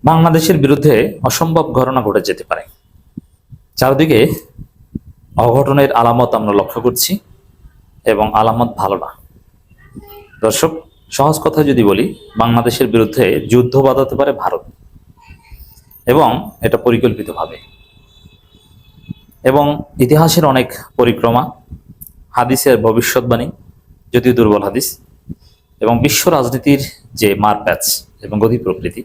বাংলাদেশের বিরুদ্ধে অসম্ভব ঘটনা ঘটে যেতে পারে। চারদিকে অঘটনের আলামত আমরা লক্ষ্য করছি এবং আলামত ভালো না। দর্শক, সহজ কথা যদি বলি, বাংলাদেশের বিরুদ্ধে যুদ্ধ বাঁধাতে পারে ভারত, এবং এটা পরিকল্পিতভাবে। এবং ইতিহাসের অনেক পরিক্রমা, হাদিসের ভবিষ্যৎবাণী, যদিও দুর্বল হাদিস, এবং বিশ্ব রাজনীতির যে মারপ্যাচ এবং গতি প্রকৃতি,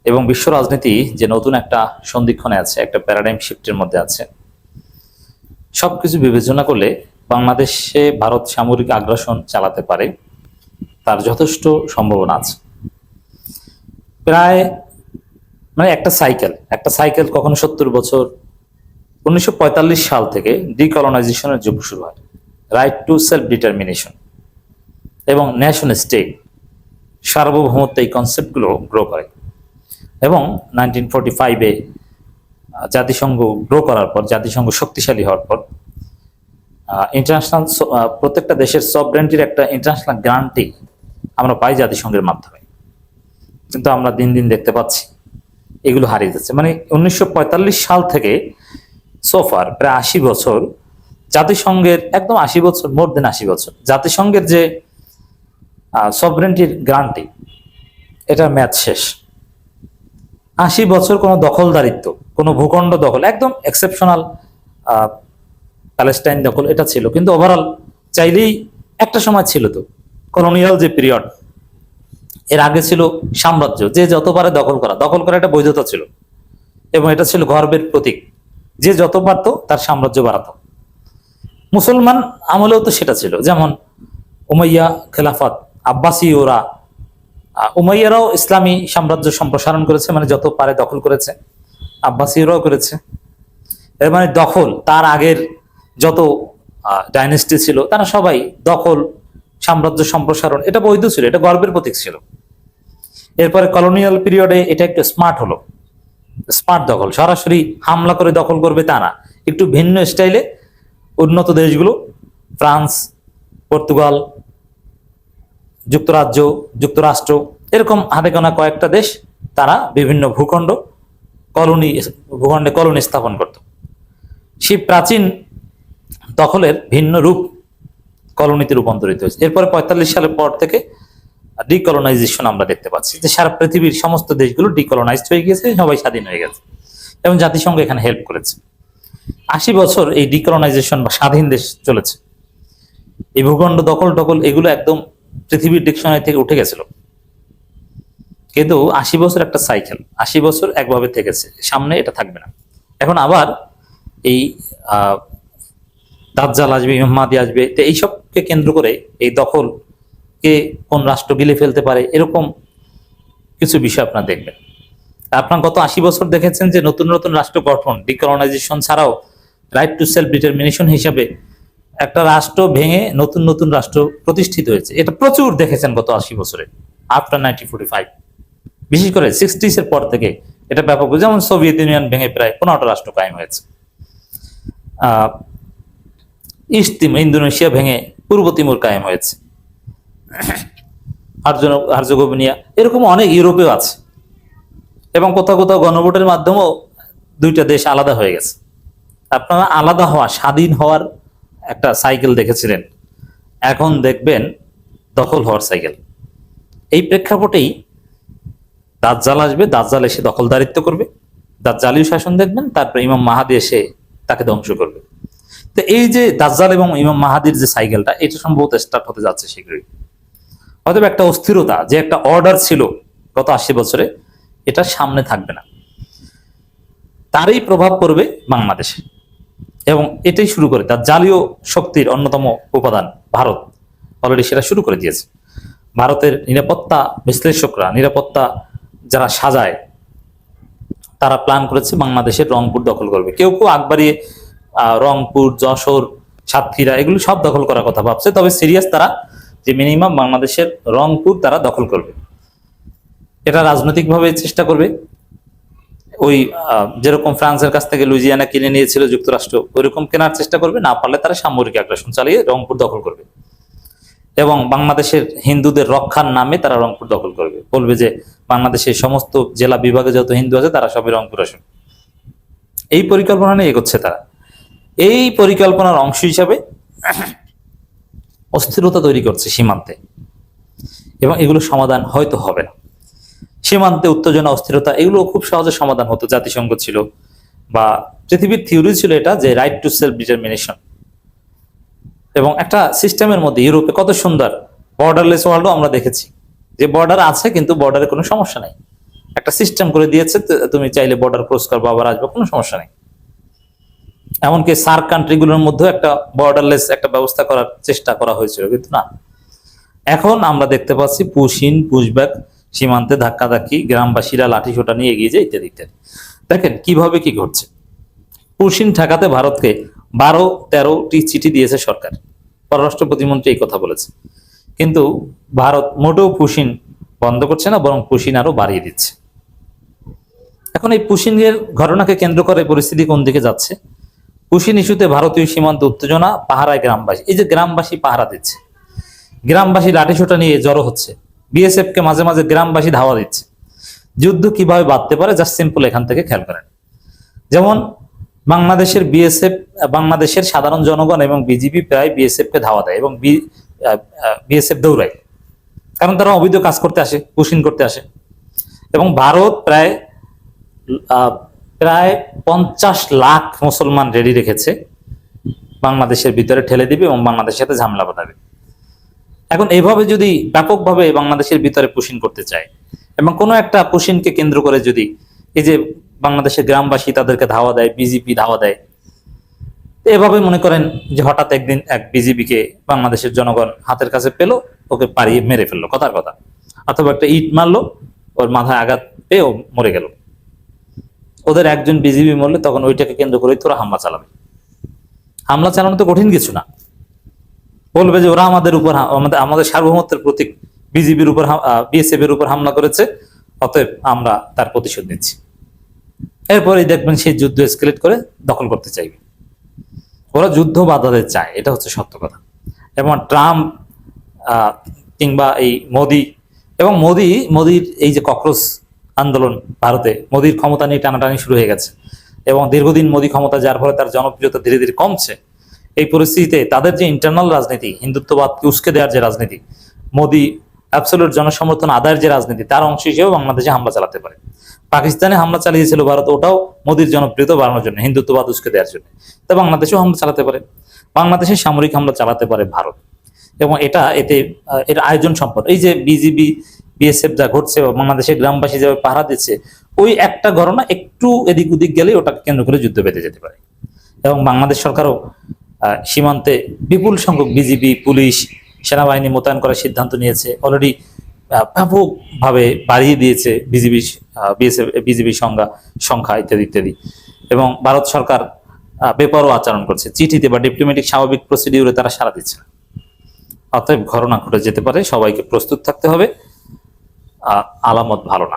এবং বিশ্ব রাজনীতি যে নতুন একটা সন্ধিক্ষণে আছে, একটা প্যারাডাইম শিফটের মধ্যে আছে, সবকিছু বিবেচনা করলে বাংলাদেশে ভারত সামরিক আগ্রাসন চালাতে পারে, তার যথেষ্ট সম্ভাবনা আছে। প্রায় একটা সাইকেল কখনো 70 বছর। 1945 সাল থেকে ডিকলোনাইজেশনের যুগ শুরু হয়, রাইট টু সেলফ ডিটারমিনেশন এবং ন্যাশন স্টেট, সার্বভৌমত্ব, এই কনসেপ্টগুলো গ্রো করে। এবং 1945-এ জাতিসংঘ গ্রো করার পর, জাতিসংঘ শক্তিশালী হওয়ার পর, ইন্টারন্যাশনাল প্রত্যেকটা দেশের সভরেন্টির একটা ইন্টারন্যাশনাল গ্যারান্টি আমরা পাই জাতিসংঘের মাধ্যমে। কিন্তু আমরা দিন দিন দেখতে পাচ্ছি এগুলো হারিয়ে যাচ্ছে। 1945 সাল থেকে সোফার প্রায় 80 বছর জাতিসংঘের, একদম 80 বছর, মোর দেন 80 বছর জাতিসংঘের যে সভরেন্টির গ্যারান্টি, এটার মেয়াদ শেষ। 80 বছর কোনো দখলদারিত্ব, কোনো ভূখণ্ড দখল, একদম এক্সেপশনাল প্যালেস্টাইন দখল, এটা ছিল। কিন্তু ওভারঅল চাইলেই একটা সময় ছিল তো কলোনিয়াল যে পিরিয়ড, এর আগে ছিল সাম্রাজ্য, যে যত পারে দখল করা একটা বৈধতা ছিল, এবং এটা ছিল গর্বের প্রতীক। যে যত পারত তার সাম্রাজ্য বাড়াতো। মুসলমান আমলেও তো সেটা ছিল, যেমন উমাইয়া খেলাফত, আব্বাসী ওরা, উমাইয়ারাও ইসলামী সাম্রাজ্য সম্প্রসারণ করেছে, যত পারে দখল করেছে। আব্বাসীরাও করেছে। এর দখল, তার আগের যত ডাইনেস্টি ছিল তারা সবাই দখল, সাম্রাজ্য সম্প্রসারণ, এটা বৈধ ছিল, এটা গর্বের প্রতীক ছিল। এরপরে কলোনিয়াল পিরিয়ডে এটা একটু স্মার্ট হলো, স্মার্ট দখল, সরাসরি হামলা করে দখল করবে তা না, একটু ভিন্ন স্টাইলে উন্নত দেশগুলো, ফ্রান্স, পর্তুগাল, যুক্তরাষ্ট্র, এরকম হাতে গোনা কয়েকটা দেশ, তারা বিভিন্ন ভূখণ্ডে কলোনি স্থাপন করত। সেই প্রাচীন দখলের ভিন্ন রূপ কলোনিতে রূপান্তরিত হয়েছে। এরপরে 45 সালের পর থেকে ডিকলোনাইজেশন আমরা দেখতে পাচ্ছি, যে সারা পৃথিবীর সমস্ত দেশগুলো ডিকলোনাইজড হয়ে গেছে, সবাই স্বাধীন হয়ে গেছে, এবং জাতিসংঘ এখানে হেল্প করেছে। 80 বছর এই ডিকলোনাইজেশন বা স্বাধীন দেশ চলেছে। এই ভূখণ্ড দখল এগুলো একদম পৃথিবীর ডিকশনারি থেকে উঠে গেছিল। কিন্তু 80 বছর একটা সাইকেল, 80 বছর একভাবে থেকেছে, সামনে এটা থাকবে না। এখন আবার এই দাজ্জাল আসবে, ইমাম মাহদী আসবে, তো এইসবকে কেন্দ্র করে এই দখল কে কোন রাষ্ট্র গিলে ফেলতে পারে, এরকম কিছু বিষয় আপনারা দেখবেন। আপনার গত 80 বছর দেখেছেন যে নতুন নতুন রাষ্ট্র গঠন, ডিকলোনাইজেশন ছাড়াও রাইট টু সেলফ ডিটারমিনেশন হিসাবে একটা রাষ্ট্র ভেঙে নতুন নতুন রাষ্ট্র প্রতিষ্ঠিত হয়েছে। এটা প্রচুর দেখেছেন গত 80 বছরে, আফটার 1945, বিশেষ করে 60s এর পর থেকে এটা ব্যাপক। যেমন সোভিয়েত ইউনিয়ন ভেঙে প্রায় 15টা রাষ্ট্র কায়েম হয়েছে। ইস্ট তিমুর, ইন্দোনেশিয়া ভেঙে পূর্ব তিমুর কায়েম হয়েছে, হার্জেগোভিনা, এরকম অনেক ইউরোপেও আছে। এবং কোথাও কোথাও গণভোটের মাধ্যমেও দুইটা দেশ আলাদা হয়ে গেছে। আপনারা আলাদা হওয়া, স্বাধীন হওয়ার একটা সাইকেল দেখেছিলেন, এখন দেখবেন দখল হওয়ার সাইকেল। এই প্রেক্ষাপটেই দাজ্জাল আসবে, দাজ্জাল এসে দখলদারিত্ব করবে, দাজ্জালীয় শাসন দেখবেন, তারপর ইমাম মাহাদি এসে তাকে ধ্বংস করবে। তো এই যে দাজ্জাল এবং ইমাম মাহাদির যে সাইকেলটা, এটা সম্ভবত স্টার্ট হতে যাচ্ছে শীঘ্রই। হয়তো একটা অস্থিরতা, যে একটা অর্ডার ছিল গত 80 বছরে, এটা সামনে থাকবে না, তারই প্রভাব পড়বে বাংলাদেশে। এবং এটাই শুরু করে তার জাতীয় শক্তির অন্যতম উপাদান ভারত অলরেডি সেটা শুরু করে দিয়েছে। ভারতের নিরাপত্তা বিশ্লেষকরা, নিরাপত্তা যারা সাজায়, তারা প্ল্যান করেছে বাংলাদেশের রংপুর দখল করবে। কেউ কেউ আগ বাড়িয়ে রংপুর, যশোর, সাতক্ষীরা, এগুলো সব দখল করার কথা ভাবছে। তবে সিরিয়াস তারা, যে মিনিমাম বাংলাদেশের রংপুর তারা দখল করবে। এটা রাজনৈতিকভাবে চেষ্টা করবে। ওই যেরকম ফ্রান্সের কাছ থেকে লুইজিয়ানা কিনে নিয়েছিল যুক্তরাষ্ট্র, ওইরকম কেনার চেষ্টা করবে। না পারলে তারা সামরিক আগ্রাসন চালিয়ে রংপুর দখল করবে। এবং বাংলাদেশের হিন্দুদের রক্ষার নামে তারা রংপুর দখল করবে, বলবে যে বাংলাদেশের সমস্ত জেলা বিভাগে যত হিন্দু আছে তারা সবই রংপুর আসুন। এই পরিকল্পনা নিয়ে এগোচ্ছে তারা। এই পরিকল্পনার অংশ হিসাবে অস্থিরতা তৈরি করছে সীমান্তে, এবং এগুলো সমাধান হয়তো হবে না। সীমান্তে উত্তেজনা, অস্থিরতা এগুলো খুব সহজে সমাধান হতো। জাতিসংঘ ছিল বা পৃথিবীর থিওরি ছিল এটা, যে রাইট টু সেলফ ডিটারমিনেশন, এবং একটা সিস্টেমের মধ্যে ইউরোপে কত সুন্দর বর্ডারলেস ওয়ার্ল্ডও আমরা দেখেছি, যে বর্ডার আছে কিন্তু বর্ডারে কোনো সমস্যা নাই, একটা সিস্টেম করে দিয়েছে, তুমি চাইলে বর্ডার ক্রস করবো আবার আসবে, কোনো সমস্যা নেই। এমনকি সার্ক কান্ট্রিগুলোর মধ্যেও একটা বর্ডারলেস একটা ব্যবস্থা করার চেষ্টা করা হয়েছিল, কিন্তু না। এখন আমরা দেখতে পাচ্ছি পুশিন পুশব্যাক, সীমান্তে ধাক্কাধাক্কি, গ্রামবাসীরা লাঠি সোটা নিয়ে এগিয়ে যায়, ইত্যাদি ইত্যাদি। দেখেন কিভাবে কি ঘটছে। পুশিন ঠেকাতে ভারতকে 12-13টি চিঠি দিয়েছে সরকার, পররাষ্ট্র প্রতিমন্ত্রী এই কথা বলেছে। কিন্তু ভারত মোটেও পুশিন বন্ধ করছে না, বরং পুশিন আরো বাড়িয়ে দিচ্ছে। এখন এই পুশিনের ঘটনাকে কেন্দ্র করে পরিস্থিতি কোন দিকে যাচ্ছে? পুশিন ইস্যুতে ভারতীয় সীমান্ত উত্তেজনা, পাহারায় গ্রামবাসী। এই যে গ্রামবাসী পাহারা দিচ্ছে, গ্রামবাসী লাঠিসোঁটা নিয়ে জড়ো হচ্ছে, বিএসএফ কে মাঝে মাঝে গ্রামবাসী ধাওয়া দিচ্ছে। যুদ্ধ কিভাবে বাঁধতে পারে জাস্ট সিম্পল এখান থেকে খেয়াল করেন। যেমন বাংলাদেশের বিএসএফ, বাংলাদেশের সাধারণ জনগণ এবং বিজিবি প্রায় বিএসএফ কে ধাওয়া দেয়, এবং বিএসএফ দৌড়ায়, কারণ তারা অবৈধ কাজ করতে আসে, পুশিন করতে আসে। এবং ভারত প্রায় 50 লাখ মুসলমান রেডি রেখেছে বাংলাদেশের ভিতরে ঠেলে দিবে এবং বাংলাদেশের সাথে ঝামেলা বাঁধাবে। এখন এইভাবে যদি ব্যাপকভাবে বাংলাদেশের ভিতরে পুশিন করতে চায়, এবং কোনো একটা পুশিনকে কেন্দ্র করে যদি এই যে বাংলাদেশের গ্রামবাসী তাদেরকে ধাওয়া দেয়, বিজেপি ধাওয়া দেয়, এভাবে মনে করেন যে হঠাৎ একদিন এক বিজেপিকে বাংলাদেশের জনগণ হাতের কাছে পেলো, ওকে পাড়িয়ে মেরে ফেললো, কথার কথা, অথবা একটা ইট মারলো, ওর মাথায় আঘাত পেয়ে ও মরে গেল। ওদের একজন বিজেপি মরলে তখন ওইটাকে কেন্দ্র করেই তোরা হামলা চালাবে। হামলা চালানো তো কঠিন কিছু না, বলবে যে ওরা আমাদের উপর, আমাদের সার্বভৌমত্বের প্রতীক বিজেপির উপর, বিএসএফ এর উপর হামলা করেছে, অতএব আমরা তার প্রতিশোধ নিচ্ছি। এরপরেই দেখবেন সেই যুদ্ধ এসকেলেট করে দখল করতে চাইবে। ওরা যুদ্ধ বাধাতে চায়, এটা হচ্ছে সত্য কথা। এবং ট্রাম্প কিংবা এই মোদি, এবং মোদির এই যে ককরোচ আন্দোলন ভারতে, মোদির ক্ষমতা নিয়ে টানাটানি শুরু হয়ে গেছে, এবং দীর্ঘদিন মোদি ক্ষমতা, যার ফলে তার জনপ্রিয়তা ধীরে ধীরে কমছে। এই পরিস্থিতিতে তাদের যে ইন্টারনাল রাজনীতি, হিন্দুত্ববাদকে উস্কে দেওয়ার যে রাজনীতি, মোদি অ্যাবসলিউট জনসমর্থন আদায়ের যে রাজনীতি, তার অংশ হিসেবে বাংলাদেশে হামলা চালাতে পারে। পাকিস্তানে হামলা চালিয়েছিল ভারত, ওটাও মোদির জনপ্রিয়তা বাড়ানোর জন্য, হিন্দুত্ববাদ উস্কে দেওয়ার জন্য। তা বাংলাদেশেও হামলা চালাতে পারে, বাংলাদেশে সামরিক হামলা চালাতে পারে ভারত। এবং এর আয়োজন সম্পন্ন, এই যে বিজিবি বিএসএফ যা ঘটছে, বাংলাদেশের গ্রামবাসী যেভাবে পাহারা দিচ্ছে, ওই একটা ঘটনা একটু এদিক ওদিক গেলে ওটাকে কেন্দ্র করে যুদ্ধ বেঁধে যেতে পারে। এবং বাংলাদেশ সরকারও সীমান্তে বিপুল সংখ্যক বিজিবি, পুলিশ, সেনাবাহিনী মোতায়েন করার সিদ্ধান্ত নিয়েছে। অলরেডি ব্যাপকভাবে বাড়িয়ে দিয়েছে বিজিবি সংখ্যা ইত্যাদি ইত্যাদি। এবং ভারত সরকার বেপরোয়া আচরণ করছে, চিঠিতে বা ডিপ্লোম্যাটিক স্বাভাবিক প্রসিডিউরে তারা সাড়া দিচ্ছে না। অতএব ঘটনা ঘটে যেতে পারে, সবাইকে প্রস্তুত থাকতে হবে। আলামত ভালো না।